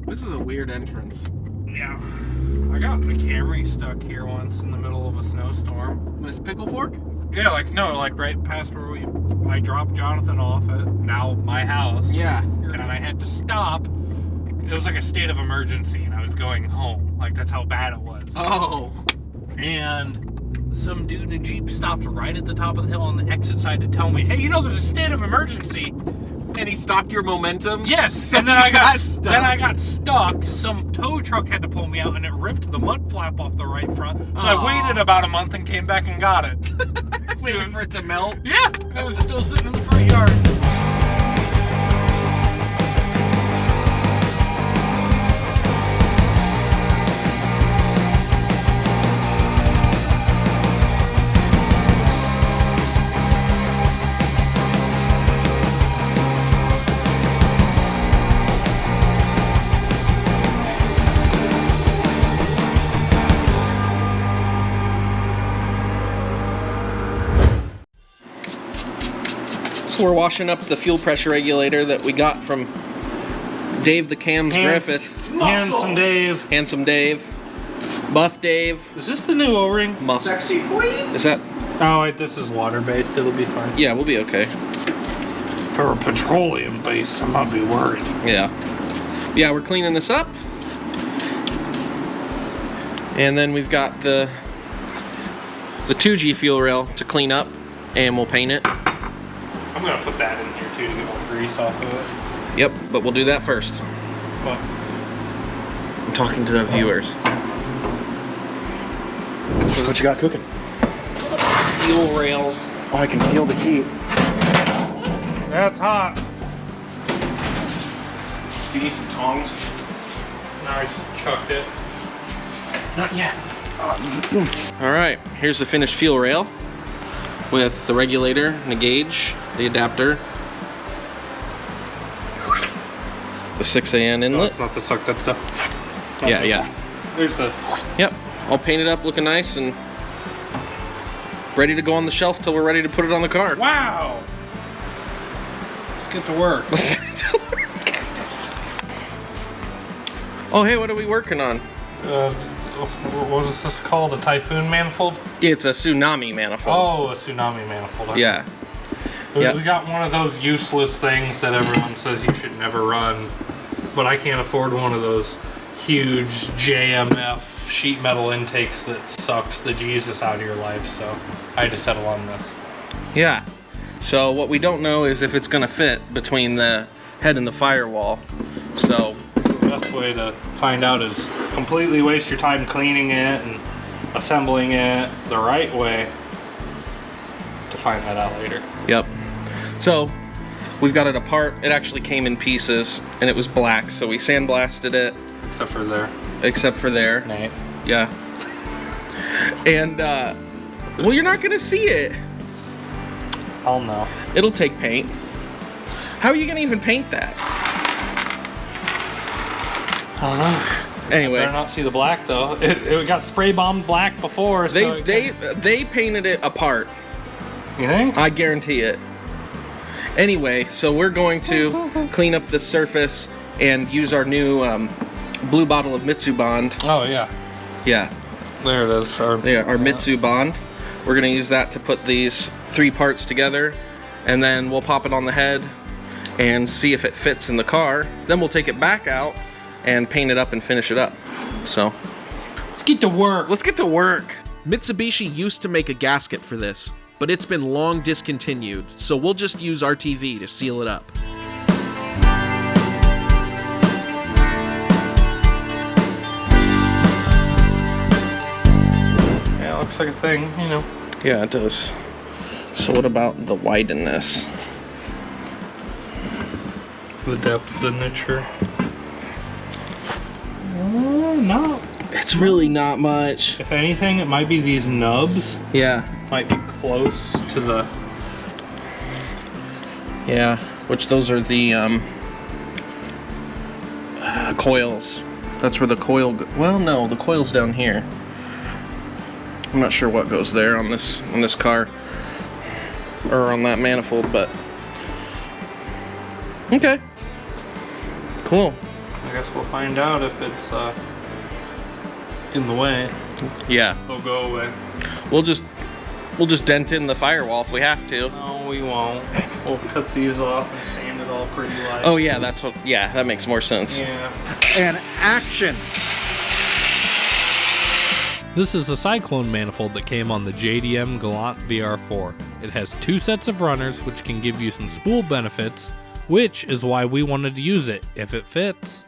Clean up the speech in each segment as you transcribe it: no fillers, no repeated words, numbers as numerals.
This is a weird entrance. Yeah. I got the Camry stuck here once in the middle of a snowstorm. This pickle fork? Yeah, like, no, like right past where I dropped Jonathan off at now my house. Yeah. And I had to stop. It was like a state of emergency and I was going home. Like, that's how bad it was. Oh. And some dude in a Jeep stopped right at the top of the hill on the exit side to tell me, hey, you know, there's a state of emergency. And he stopped your momentum? Yes, So and then I got stuck. Some tow truck had to pull me out, and it ripped the mud flap off the right front. So Aww. I waited about a month and came back and got it. Waiting for it to melt? Yeah, it was still sitting in the front yard. So we're washing up the fuel pressure regulator that we got from Dave the Cams Griffith. Handsome Dave. Handsome Dave. Buff Dave. Is this the new O-ring? Muscle. Sexy queen. Is that? Oh, wait, this is water-based. It'll be fine. Yeah, we'll be okay. If it were petroleum-based, I might be worried. Yeah. Yeah, we're cleaning this up. And then we've got the 2G fuel rail to clean up, and we'll paint it. I'm going to put that in here, too, to get more grease off of it. Yep, but we'll do that first. What? I'm talking to the viewers. What you got cooking? Fuel rails. Oh, I can feel the heat. That's hot. Do you need some tongs? No, I just chucked it. Not yet. All right, here's the finished fuel rail with the regulator and the gauge, the adapter, the 6AN No, inlet. it's not the suck that stuff. Yeah. There's the... Yep, all painted up, looking nice, and ready to go on the shelf till we're ready to put it on the car. Wow! Let's get to work. Let's get to work. Oh, hey, what are we working on? What is this called? A typhoon manifold? It's a tsunami manifold. Oh, a tsunami manifold. Yeah. We Yeah. got one of those useless things that everyone says you should never run, but I can't afford one of those huge JMF sheet metal intakes that sucks the Jesus out of your life, so I had to settle on this. Yeah. So what we don't know is if it's gonna fit between the head and the firewall. So The best way to find out is completely waste your time cleaning it and assembling it the right way to find that out later. Yep. So we've got it apart. It actually came in pieces and it was black, so we sandblasted it. Except for there. Except for there. Nate. Yeah. And well, you're not gonna see it. I'll know. It'll take paint. How are you gonna even paint that? I don't know. Anyway, Better not see the black though. It got spray bombed black before. So they painted it apart. You think? I guarantee it. Anyway, so we're going to clean up the surface and use our new blue bottle of Mitsu Bond. Oh yeah. Yeah, There it is. our Mitsu Bond. We're gonna use that to put these 3 parts together, and then we'll pop it on the head and see if it fits in the car. Then we'll take it back out and paint it up and finish it up. So Let's get to work. let's get to work. Mitsubishi used to make a gasket for this, but it's been long discontinued, so we'll just use RTV to seal it up. Yeah, looks like a thing, you know. Yeah, it does. So what about the widenness? The depth signature. No. It's really not much. If anything, it might be these nubs. Yeah. Might be close to the... Yeah, which those are the coils. That's where the coil well, no, the coil's down here. I'm not sure what goes there on this car or on that manifold, but okay. Cool. guess we'll find out if it's in the way. Yeah. It'll go away. We'll just dent in the firewall if we have to. No, we won't. We'll cut these off and sand it all pretty light. Oh yeah, that makes more sense. Yeah. And action. This is a Cyclone manifold that came on the JDM Galant VR-4. It has 2 sets of runners, which can give you some spool benefits, which is why we wanted to use it, if it fits.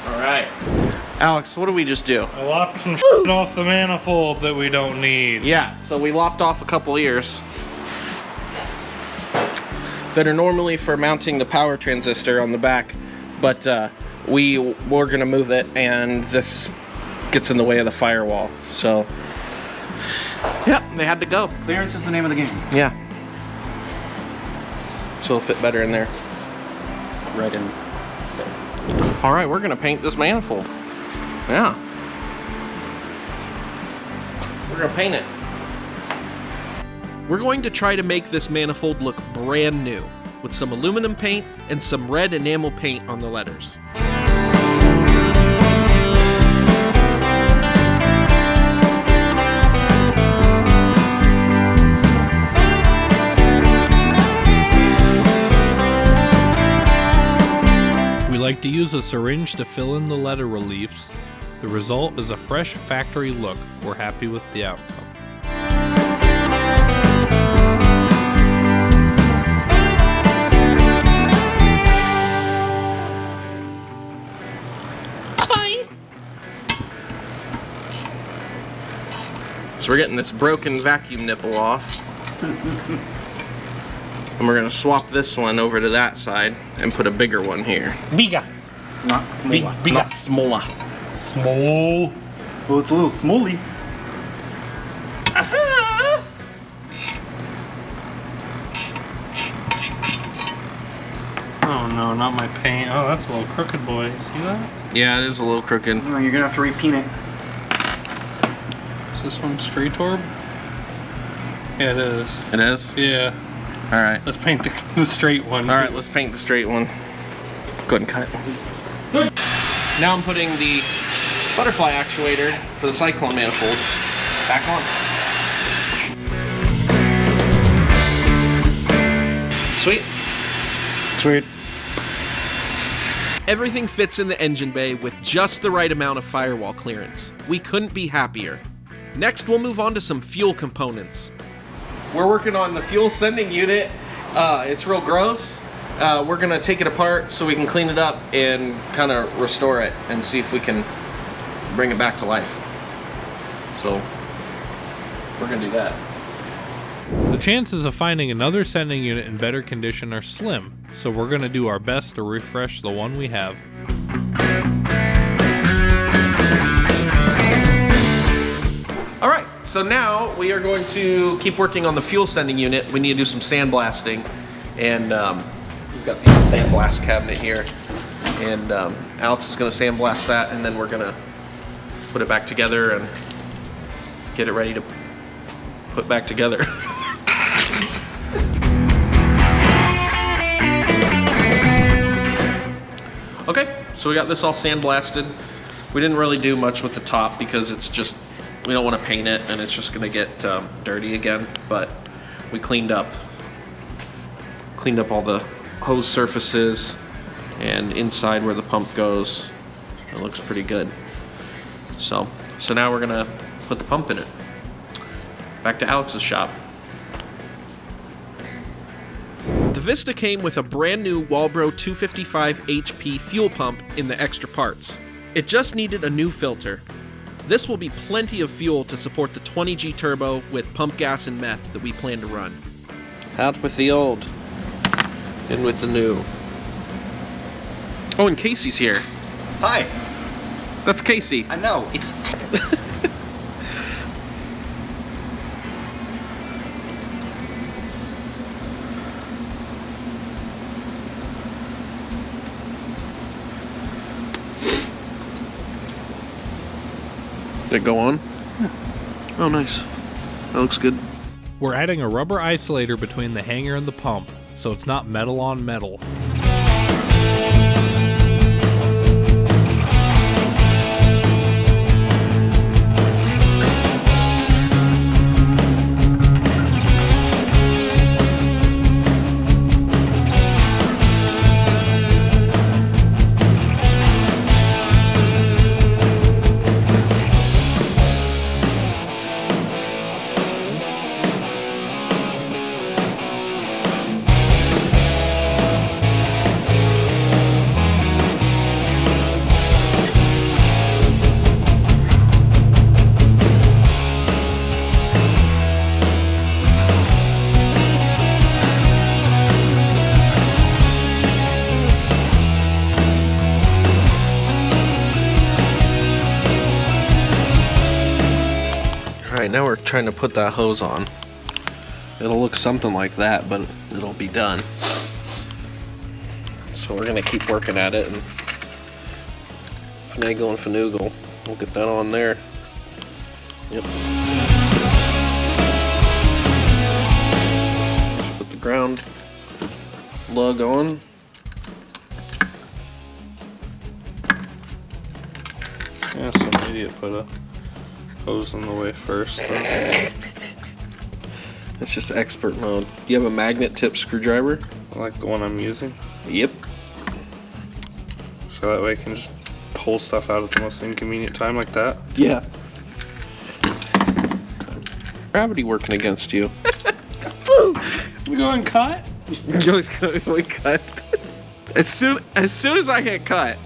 Alright. Alex, what did we just do? I lopped some shit off the manifold that we don't need. Yeah, so we lopped off a couple ears that are normally for mounting the power transistor on the back, but we're gonna move it, and this gets in the way of the firewall. So, yep, they had to go. Clearance is the name of the game. Yeah. So it'll fit better in there. Right in. All right, we're gonna paint this manifold. Yeah. We're gonna paint it. We're going to try to make this manifold look brand new, with some aluminum paint and some red enamel paint on the letters. We like to use a syringe to fill in the letter reliefs. The result is a fresh factory look. We're happy with the outcome. So we're getting this broken vacuum nipple off. And we're gonna swap this one over to that side and put a bigger one here. Biga. Not smaller. Not smaller. Small. Well, it's a little smally. Oh no, not my paint. Oh, that's a little crooked, boy. See that? Yeah, it is a little crooked. Oh, you're gonna have to repaint it. Is this one straight orb? Yeah, it is. It is? Yeah. Alright. Let's paint the straight one. Alright, let's paint the straight one. Go ahead and cut. Now I'm putting the butterfly actuator for the Cyclone manifold back on. Sweet. Sweet. Everything fits in the engine bay with just the right amount of firewall clearance. We couldn't be happier. Next, we'll move on to some fuel components. We're working on the fuel sending unit. It's real gross. We're gonna take it apart so we can clean it up and kind of restore it and see if we can bring it back to life. So, we're gonna do that. The chances of finding another sending unit in better condition are slim, so we're going to do our best to refresh the one we have. All right, so now we are going to keep working on the fuel sending unit. We need to do some sandblasting, and we've got the sandblast cabinet here, and Alex is going to sandblast that, and then we're going to put it back together and get it ready to put back together. Okay, so we got this all sandblasted. We didn't really do much with the top because it's just, we don't want to paint it and it's just gonna get dirty again, but we cleaned up all the hose surfaces and inside where the pump goes. It looks pretty good. So now we're gonna put the pump in it. Back to Alex's shop. The Vista came with a brand new Walbro 255 HP fuel pump in the extra parts. It just needed a new filter. This will be plenty of fuel to support the 20G turbo with pump gas and meth that we plan to run. Out with the old, in with the new. Oh, and Casey's here. Hi. That's Casey. I know. It's. Did it go on? Oh, nice. That looks good. We're adding a rubber isolator between the hanger and the pump, so it's not metal on metal. Alright, now we're trying to put that hose on. It'll look something like that, but it'll be done. So we're gonna keep working at it and finagle and finoogle. We'll get that on there. Yep. Put the ground lug on. Yeah, some idiot put a hose in the way first. It's just expert mode. Do you have a magnet tip screwdriver? I like the one I'm using. Yep. So that way I can just pull stuff out at the most inconvenient time like that. Yeah. Gravity working against you. We going cut? Joey's going cut. As soon as I hit cut,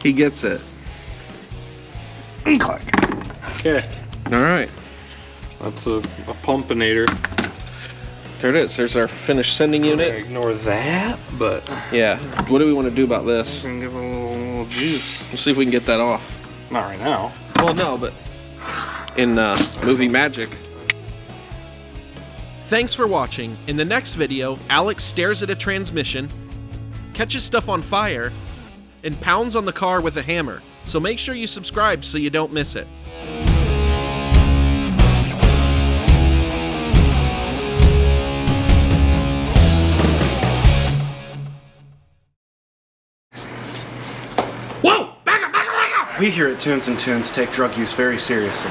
he gets it. Click. Okay. All right. That's a pumpinator. There it is. There's our finished sending unit. Ignore that, but Yeah. What do we want to do about this? I'm gonna give it a little juice. Let's see if we can get that off. Not right now. Well, no, but in movie magic. Thanks for watching. In the next video, Alex stares at a transmission, catches stuff on fire, and pounds on the car with a hammer. So make sure you subscribe so you don't miss it. We here at Tunes and Tunes take drug use very seriously.